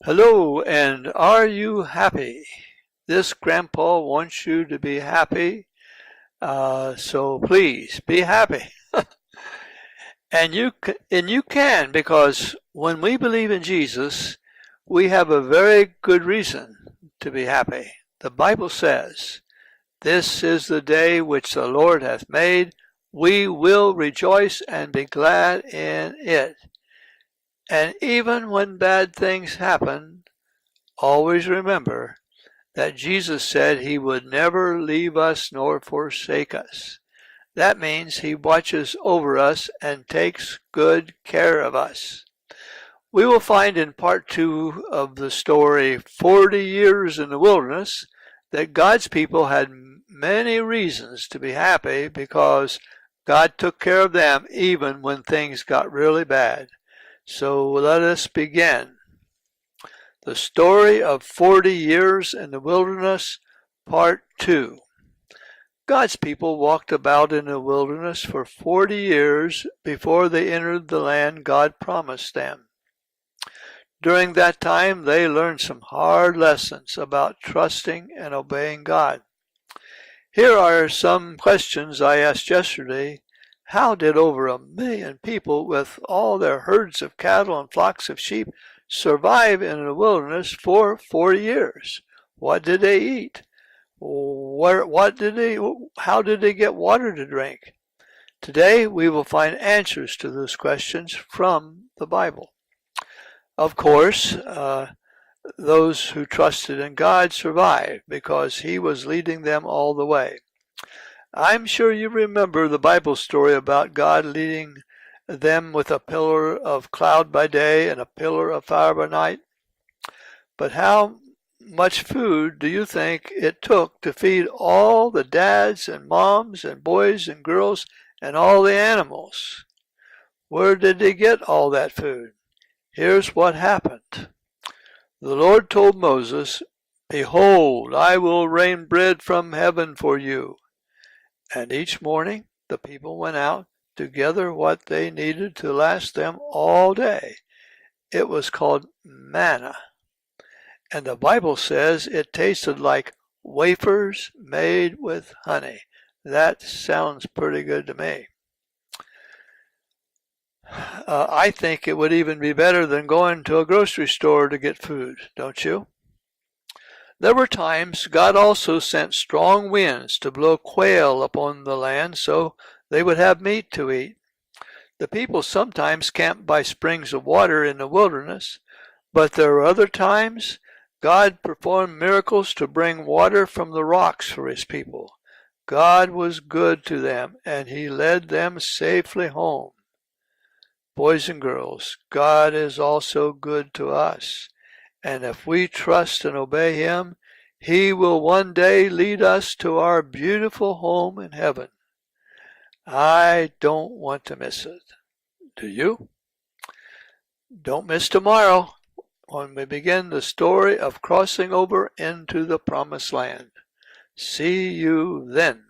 Hello, and are you happy? This grandpa wants you to be happy, so please be happy. And you can, because when we believe in Jesus, we have a very good reason to be happy. The Bible says, "This is the day which the Lord hath made. We will rejoice and be glad in it." And even when bad things happen, always remember that Jesus said he would never leave us nor forsake us. That means he watches over us and takes good care of us. We will find in part 2 of the story, 40 Years in the Wilderness, that God's people had many reasons to be happy because God took care of them even when things got really bad. So let us begin. The story of 40 years in the wilderness, part 2. God's people walked about in the wilderness for 40 years before they entered the land God promised them. During that time, they learned some hard lessons about trusting and obeying God. Here are some questions I asked yesterday. How did over 1,000,000 people with all their herds of cattle and flocks of sheep survive in the wilderness for 40 years? What did they eat? How did they get water to drink? Today we will find answers to those questions from the Bible. Of course, those who trusted in God survived because he was leading them all the way. I'm sure you remember the Bible story about God leading them with a pillar of cloud by day and a pillar of fire by night. But how much food do you think it took to feed all the dads and moms and boys and girls and all the animals? Where did they get all that food? Here's what happened. The Lord told Moses, "Behold, I will rain bread from heaven for you." And each morning the people went out to gather what they needed to last them all day. It was called manna. And the Bible says it tasted like wafers made with honey. That sounds pretty good to me. I think it would even be better than going to a grocery store to get food, don't you? There were times God also sent strong winds to blow quail upon the land so they would have meat to eat. The people sometimes camped by springs of water in the wilderness, but there were other times God performed miracles to bring water from the rocks for his people. God was good to them, and he led them safely home. Boys and girls, God is also good to us, and if we trust and obey him, he will one day lead us to our beautiful home in heaven. I don't want to miss it. Do you? Don't miss tomorrow when we begin the story of crossing over into the promised land. See you then.